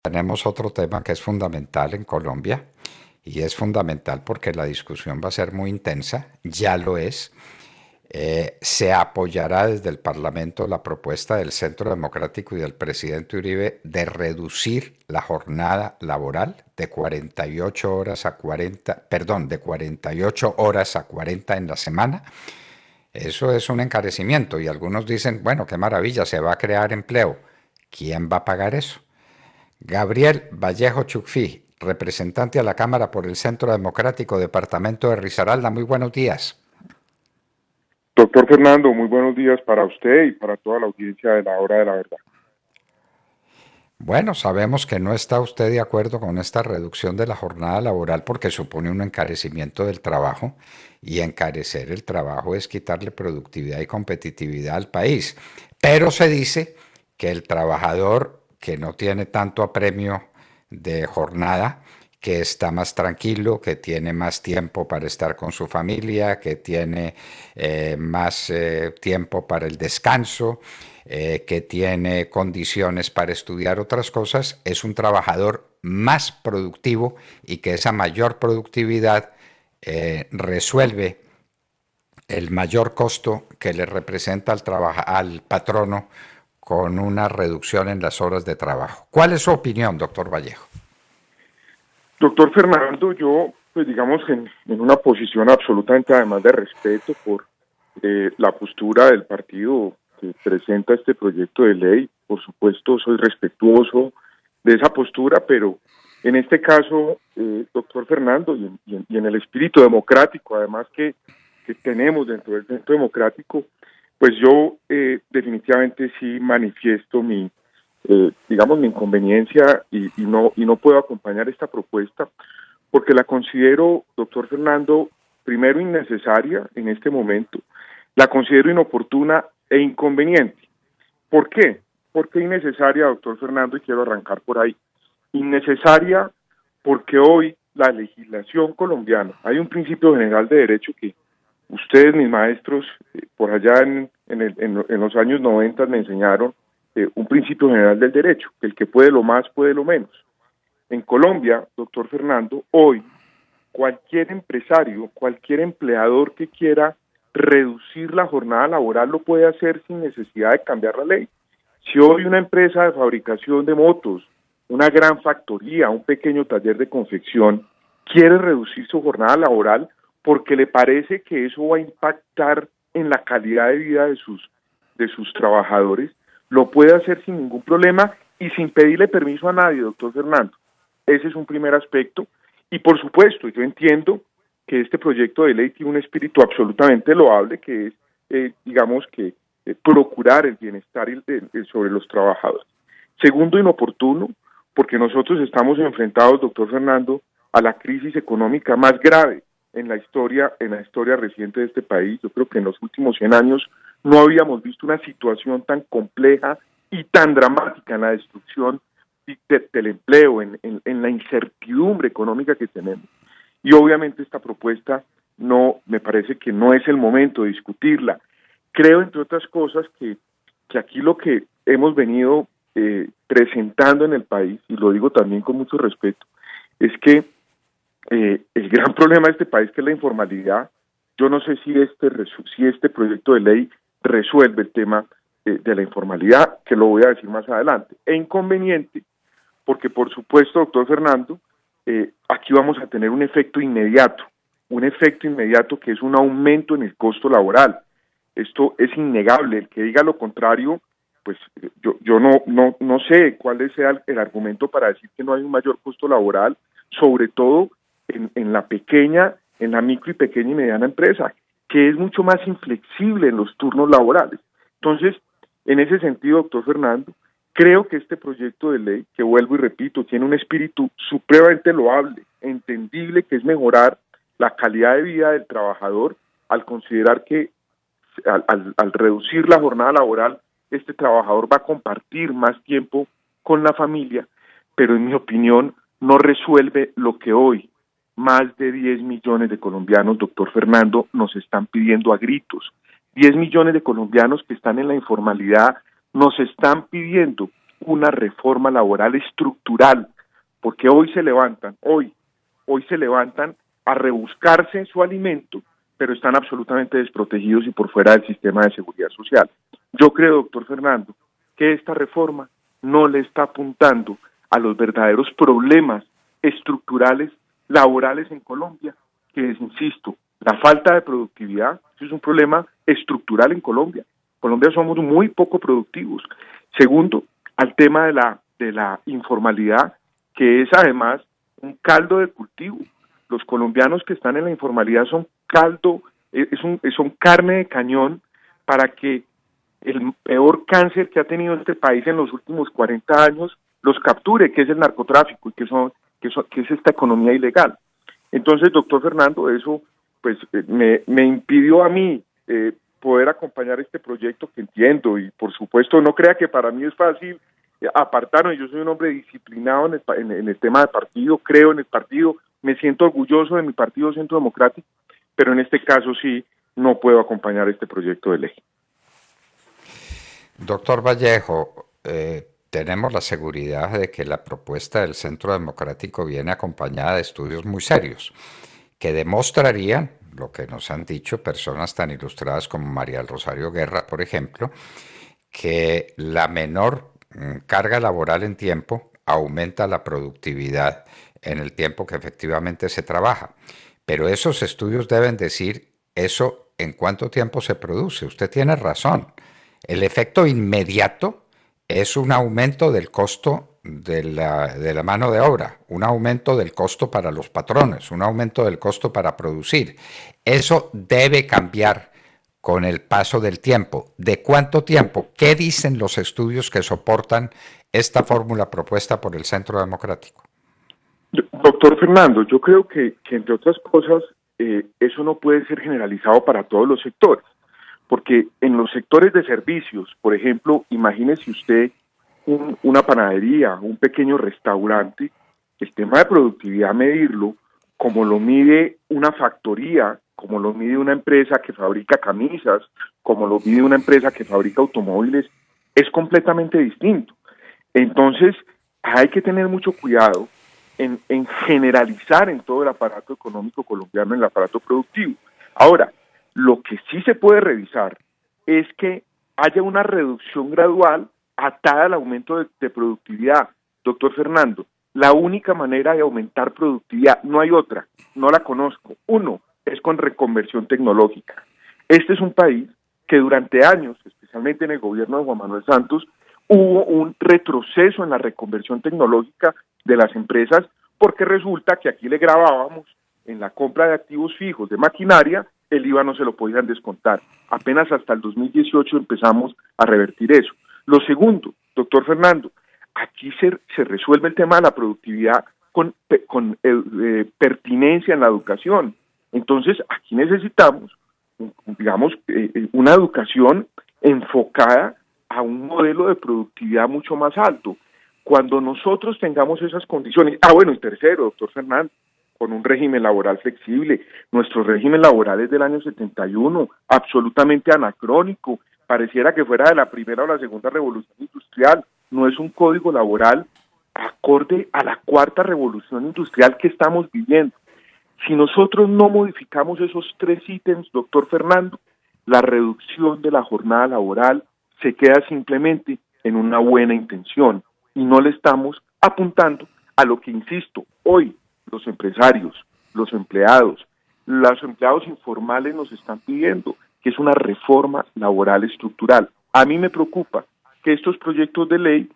Tenemos otro tema que es fundamental en Colombia y es fundamental porque la discusión va a ser muy intensa, ya lo es. Se apoyará desde el Parlamento la propuesta del Centro Democrático y del presidente Uribe de reducir la jornada laboral de 48 horas a 40, perdón, de 48 horas a 40 en la semana. Eso es un encarecimiento y algunos dicen, bueno, qué maravilla, se va a crear empleo. ¿Quién va a pagar eso? Gabriel Vallejo Chucfí, representante a la Cámara por el Centro Democrático, Departamento de Risaralda. Muy buenos días. Doctor Fernando, muy buenos días para usted y para toda la audiencia de la Hora de la Verdad. Bueno, sabemos que no está usted de acuerdo con esta reducción de la jornada laboral porque supone un encarecimiento del trabajo y encarecer el trabajo es quitarle productividad y competitividad al país. Pero se dice que el trabajador que no tiene tanto apremio de jornada, que está más tranquilo, que tiene más tiempo para estar con su familia, que tiene más tiempo para el descanso, que tiene condiciones para estudiar otras cosas, es un trabajador más productivo y que esa mayor productividad resuelve el mayor costo que le representa al patrono con una reducción en las horas de trabajo. ¿Cuál es su opinión, doctor Vallejo? Doctor Fernando, yo, pues digamos, en una posición absolutamente, además de respeto por la postura del partido que presenta este proyecto de ley, por supuesto soy respetuoso de esa postura, pero en este caso, doctor Fernando, y en el espíritu democrático, además que tenemos dentro del centro democrático, pues yo definitivamente sí manifiesto digamos, mi inconveniencia y no puedo acompañar esta propuesta porque la considero, doctor Fernando, primero innecesaria en este momento, la considero inoportuna e inconveniente. ¿Por qué? ¿Por qué innecesaria, doctor Fernando? Y quiero arrancar por ahí. Innecesaria porque hoy la legislación colombiana, hay un principio general de derecho que ustedes, mis maestros, por allá en los años 90 me enseñaron un principio general del derecho, que el que puede lo más puede lo menos. En Colombia, doctor Fernando, hoy cualquier empresario, cualquier empleador que quiera reducir la jornada laboral lo puede hacer sin necesidad de cambiar la ley. Si hoy una empresa de fabricación de motos, una gran factoría, un pequeño taller de confección, quiere reducir su jornada laboral porque le parece que eso va a impactar en la calidad de vida de sus trabajadores, lo puede hacer sin ningún problema y sin pedirle permiso a nadie, doctor Fernando. Ese es un primer aspecto. Y por supuesto, yo entiendo que este proyecto de ley tiene un espíritu absolutamente loable, que es, digamos, que procurar el bienestar sobre los trabajadores. Segundo, inoportuno, porque nosotros estamos enfrentados, doctor Fernando, a la crisis económica más grave en la historia reciente de este país. Yo creo que en los últimos 100 años no habíamos visto una situación tan compleja y tan dramática en la destrucción del empleo, en la incertidumbre económica que tenemos. Y obviamente esta propuesta no, me parece que no es el momento de discutirla. Creo, entre otras cosas, que aquí lo que hemos venido presentando en el país, y lo digo también con mucho respeto, es que el gran problema de este país, que es la informalidad, yo no sé si este proyecto de ley resuelve el tema de la informalidad, que lo voy a decir más adelante. E inconveniente, porque por supuesto, doctor Fernando, aquí vamos a tener un efecto inmediato que es un aumento en el costo laboral. Esto es innegable. El que diga lo contrario, pues yo no sé cuál sea el argumento para decir que no hay un mayor costo laboral, sobre todo en la micro y pequeña y mediana empresa, que es mucho más inflexible en los turnos laborales. Entonces, en ese sentido, doctor Fernando, creo que este proyecto de ley, que vuelvo y repito, tiene un espíritu supremamente loable, entendible, que es mejorar la calidad de vida del trabajador al considerar que al reducir la jornada laboral, este trabajador va a compartir más tiempo con la familia, pero en mi opinión no resuelve lo que hoy más de 10 millones de colombianos, doctor Fernando, nos están pidiendo a gritos. 10 millones de colombianos que están en la informalidad nos están pidiendo una reforma laboral estructural, porque hoy se levantan a rebuscarse su alimento, pero están absolutamente desprotegidos y por fuera del sistema de seguridad social. Yo creo, doctor Fernando, que esta reforma no le está apuntando a los verdaderos problemas estructurales laborales en Colombia, que es, insisto, la falta de productividad. Eso es un problema estructural en Colombia. En Colombia somos muy poco productivos. Segundo, al tema de la informalidad, que es además un caldo de cultivo. Los colombianos que están en la informalidad son son carne de cañón para que el peor cáncer que ha tenido este país en los últimos 40 años los capture, que es el narcotráfico y que es esta economía ilegal. Entonces, doctor Fernando, eso pues me impidió a mí poder acompañar este proyecto, que entiendo, y por supuesto no crea que para mí es fácil apartarme. Yo soy un hombre disciplinado en el tema de partido, creo en el partido, me siento orgulloso de mi partido Centro Democrático, pero en este caso sí no puedo acompañar este proyecto de ley. Doctor Vallejo, tenemos la seguridad de que la propuesta del Centro Democrático viene acompañada de estudios muy serios que demostrarían lo que nos han dicho personas tan ilustradas como María del Rosario Guerra, por ejemplo, que la menor carga laboral en tiempo aumenta la productividad en el tiempo que efectivamente se trabaja. Pero esos estudios deben decir eso en cuánto tiempo se produce. Usted tiene razón. El efecto inmediato es un aumento del costo de la mano de obra, un aumento del costo para los patrones, un aumento del costo para producir. Eso debe cambiar con el paso del tiempo. ¿De cuánto tiempo? ¿Qué dicen los estudios que soportan esta fórmula propuesta por el Centro Democrático? Doctor Fernando, yo creo que entre otras cosas, eso no puede ser generalizado para todos los sectores, porque en los sectores de servicios, por ejemplo, imagínese usted una panadería, un pequeño restaurante, el tema de productividad medirlo como lo mide una factoría, como lo mide una empresa que fabrica camisas, como lo mide una empresa que fabrica automóviles, es completamente distinto. Entonces, hay que tener mucho cuidado en generalizar en todo el aparato económico colombiano, en el aparato productivo. Ahora, lo que sí se puede revisar es que haya una reducción gradual atada al aumento de productividad. Doctor Fernando, la única manera de aumentar productividad, no hay otra, no la conozco. Uno, es con reconversión tecnológica. Este es un país que durante años, especialmente en el gobierno de Juan Manuel Santos, hubo un retroceso en la reconversión tecnológica de las empresas, porque resulta que aquí le grabábamos en la compra de activos fijos de maquinaria, el IVA no se lo podían descontar. Apenas hasta el 2018 empezamos a revertir eso. Lo segundo, doctor Fernando, aquí se resuelve el tema de la productividad con pertinencia en la educación. Entonces, aquí necesitamos, digamos, una educación enfocada a un modelo de productividad mucho más alto. Cuando nosotros tengamos esas condiciones, bueno, y tercero, doctor Fernando, con un régimen laboral flexible. Nuestro régimen laboral es del año 71, absolutamente anacrónico, pareciera que fuera de la primera o la segunda revolución industrial, no es un código laboral acorde a la cuarta revolución industrial que estamos viviendo. Si nosotros no modificamos esos tres ítems, doctor Fernando, la reducción de la jornada laboral se queda simplemente en una buena intención y no le estamos apuntando a lo que, insisto, hoy los empresarios, los empleados informales nos están pidiendo, que es una reforma laboral estructural. A mí me preocupa que estos proyectos de ley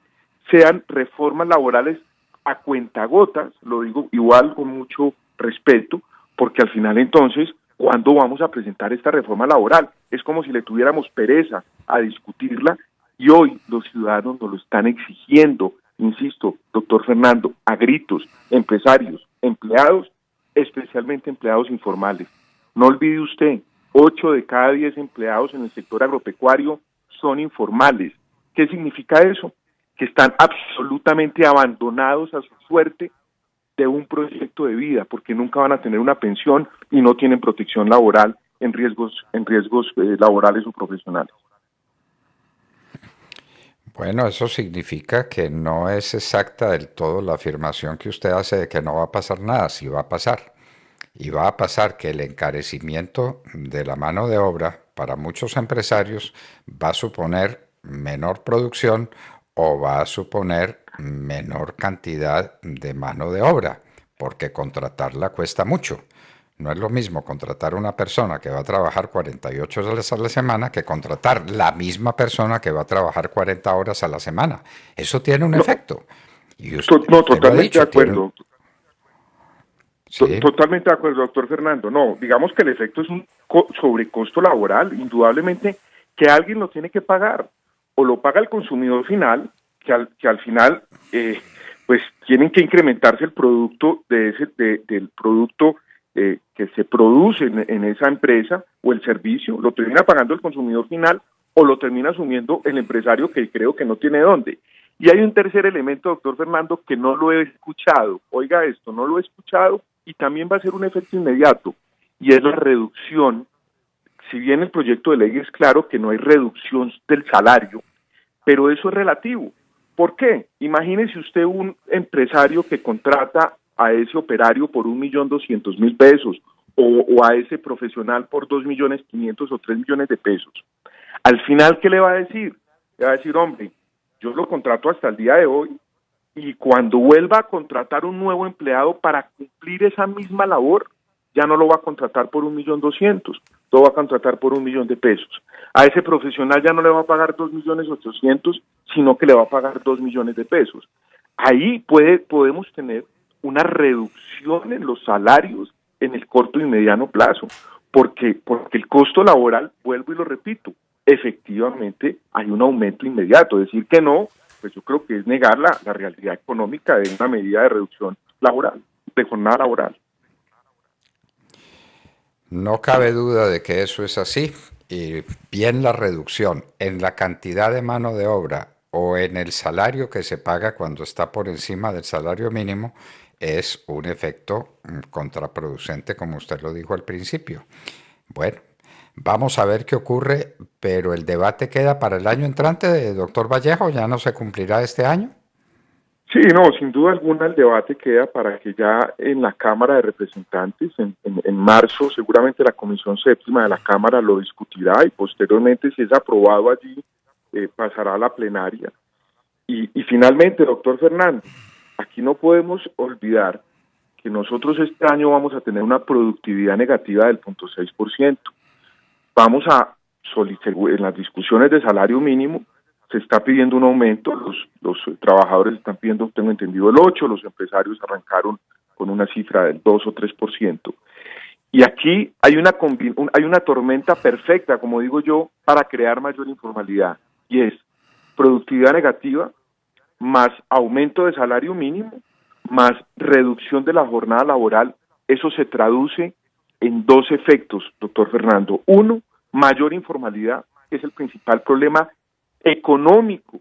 sean reformas laborales a cuentagotas, lo digo igual con mucho respeto, porque al final entonces, ¿cuándo vamos a presentar esta reforma laboral? Es como si le tuviéramos pereza a discutirla y hoy los ciudadanos nos lo están exigiendo, insisto, doctor Fernando, a gritos, empresarios, empleados, especialmente empleados informales. No olvide usted, 8 de cada 10 empleados en el sector agropecuario son informales. ¿Qué significa eso? Que están absolutamente abandonados a su suerte de un proyecto de vida, porque nunca van a tener una pensión y no tienen protección laboral en riesgos laborales o profesionales. Bueno, eso significa que no es exacta del todo la afirmación que usted hace de que no va a pasar nada, sí va a pasar. Y va a pasar que el encarecimiento de la mano de obra para muchos empresarios va a suponer menor producción o va a suponer menor cantidad de mano de obra, porque contratarla cuesta mucho. No es lo mismo contratar una persona que va a trabajar 48 horas a la semana que contratar la misma persona que va a trabajar 40 horas a la semana. Eso tiene un No, efecto. Y usted, no, usted lo ha totalmente de dicho, tiene acuerdo. Sí. Totalmente de acuerdo, doctor Fernando. No, digamos que el efecto es un sobrecosto laboral, indudablemente, que alguien lo tiene que pagar, o lo paga el consumidor final, que al final, pues tienen que incrementarse el producto del producto que se produce en esa empresa, o el servicio, lo termina pagando el consumidor final, o lo termina asumiendo el empresario, que creo que no tiene dónde. Y hay un tercer elemento, doctor Fernando, que no lo he escuchado. Oiga esto, no lo he escuchado, y también va a ser un efecto inmediato, y es la reducción. Si bien el proyecto de ley es claro que no hay reducción del salario, pero eso es relativo. ¿Por qué? Imagínese usted un empresario que contrata a ese operario por 1.200.000 pesos, o a ese profesional por 2.500.000 o 3 millones de pesos. Al final, ¿qué le va a decir? Le va a decir, hombre, yo lo contrato hasta el día de hoy, y cuando vuelva a contratar un nuevo empleado para cumplir esa misma labor, ya no lo va a contratar por 1.200.000, lo va a contratar por 1.000.000 de pesos. A ese profesional ya no le va a pagar 2.800.000, sino que le va a pagar 2 millones de pesos. Ahí podemos tener una reducción en los salarios en el corto y mediano plazo, porque el costo laboral, vuelvo y lo repito, efectivamente hay un aumento inmediato. Decir que no, pues yo creo que es negar la realidad económica de una medida de reducción laboral, de jornada laboral. No cabe duda de que eso es así. Y bien la reducción en la cantidad de mano de obra o en el salario que se paga cuando está por encima del salario mínimo es un efecto contraproducente, como usted lo dijo al principio. Bueno, vamos a ver qué ocurre, pero el debate queda para el año entrante, doctor Vallejo, ya no se cumplirá este año. Sí, no, sin duda alguna el debate queda para que ya en la Cámara de Representantes, en marzo, seguramente la Comisión Séptima de la Cámara lo discutirá, y posteriormente, si es aprobado allí, pasará a la plenaria. Y finalmente, doctor Fernando, aquí no podemos olvidar que nosotros este año vamos a tener una productividad negativa del 0,6%. Vamos a solicitar, en las discusiones de salario mínimo, se está pidiendo un aumento, los trabajadores están pidiendo, tengo entendido, el 8%, los empresarios arrancaron con una cifra del 2 o 3%. Y aquí hay una tormenta perfecta, como digo yo, para crear mayor informalidad, y es productividad negativa, más aumento de salario mínimo, más reducción de la jornada laboral. Eso se traduce en dos efectos, doctor Fernando. Uno, mayor informalidad, que es el principal problema económico,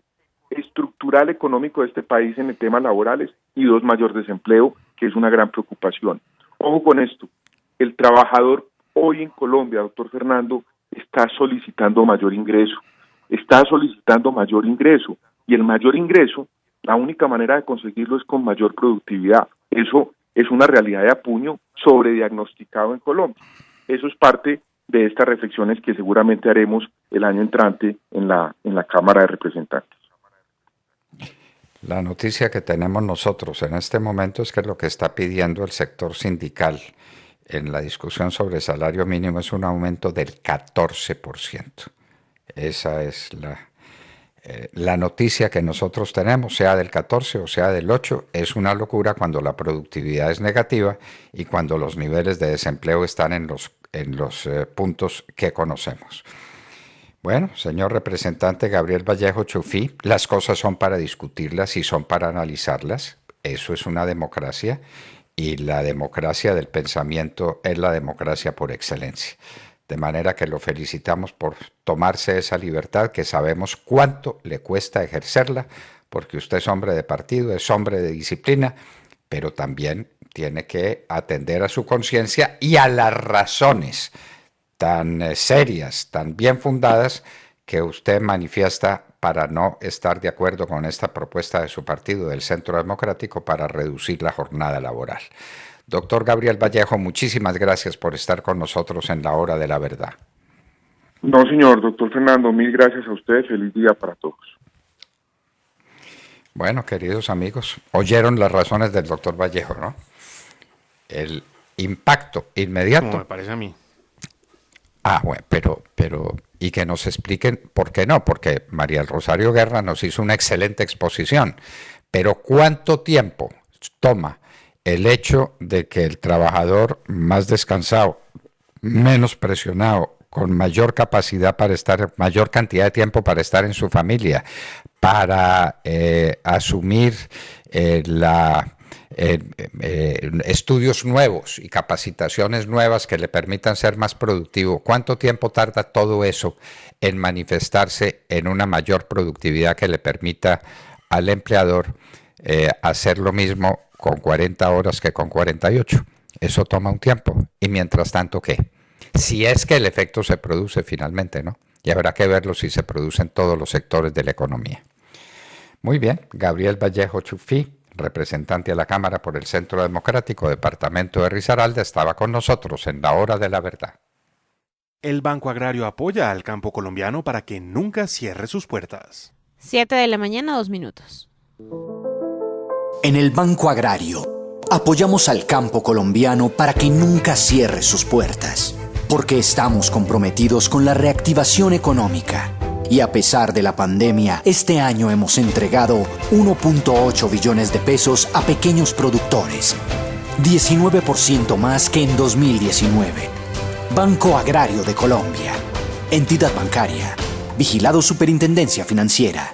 estructural económico de este país en el tema laborales. Y dos, mayor desempleo, que es una gran preocupación. Ojo con esto, el trabajador hoy en Colombia, doctor Fernando, está solicitando mayor ingreso, y el mayor ingreso, la única manera de conseguirlo es con mayor productividad. Eso es una realidad de apuño sobrediagnosticado en Colombia. Eso es parte de estas reflexiones que seguramente haremos el año entrante en la Cámara de Representantes. La noticia que tenemos nosotros en este momento es que lo que está pidiendo el sector sindical en la discusión sobre salario mínimo es un aumento del 14%. Esa es la noticia que nosotros tenemos, sea del 14 o sea del 8. Es una locura cuando la productividad es negativa y cuando los niveles de desempleo están en los puntos que conocemos. Bueno, señor representante Gabriel Vallejo Chufí, las cosas son para discutirlas y son para analizarlas. Eso es una democracia, y la democracia del pensamiento es la democracia por excelencia. De manera que lo felicitamos por tomarse esa libertad, que sabemos cuánto le cuesta ejercerla, porque usted es hombre de partido, es hombre de disciplina, pero también tiene que atender a su conciencia y a las razones tan serias, tan bien fundadas, que usted manifiesta para no estar de acuerdo con esta propuesta de su partido, del Centro Democrático, para reducir la jornada laboral. Doctor Gabriel Vallejo, muchísimas gracias por estar con nosotros en la hora de la verdad. No, señor, doctor Fernando, mil gracias a usted. Feliz día para todos. Bueno, queridos amigos, oyeron las razones del doctor Vallejo, ¿no? El impacto inmediato. Como me parece a mí. Bueno, pero, y que nos expliquen por qué no, porque María del Rosario Guerra nos hizo una excelente exposición, pero ¿cuánto tiempo toma el hecho de que el trabajador más descansado, menos presionado, con mayor capacidad para estar, mayor cantidad de tiempo para estar en su familia, para asumir estudios nuevos y capacitaciones nuevas que le permitan ser más productivo? ¿Cuánto tiempo tarda todo eso en manifestarse en una mayor productividad que le permita al empleador hacer lo mismo con 40 horas que con 48? Eso toma un tiempo. Y mientras tanto, ¿qué? Si es que el efecto se produce finalmente, ¿no? Y habrá que verlo si se produce en todos los sectores de la economía. Muy bien, Gabriel Vallejo Chufí, representante a la Cámara por el Centro Democrático, departamento de Risaralda, estaba con nosotros en la hora de la verdad. El Banco Agrario apoya al campo colombiano para que nunca cierre sus puertas. 7 de la mañana, 2 minutos. En el Banco Agrario apoyamos al campo colombiano para que nunca cierre sus puertas, porque estamos comprometidos con la reactivación económica. Y a pesar de la pandemia, este año hemos entregado 1.8 billones de pesos a pequeños productores, 19% más que en 2019. Banco Agrario de Colombia, entidad bancaria, vigilado Superintendencia Financiera.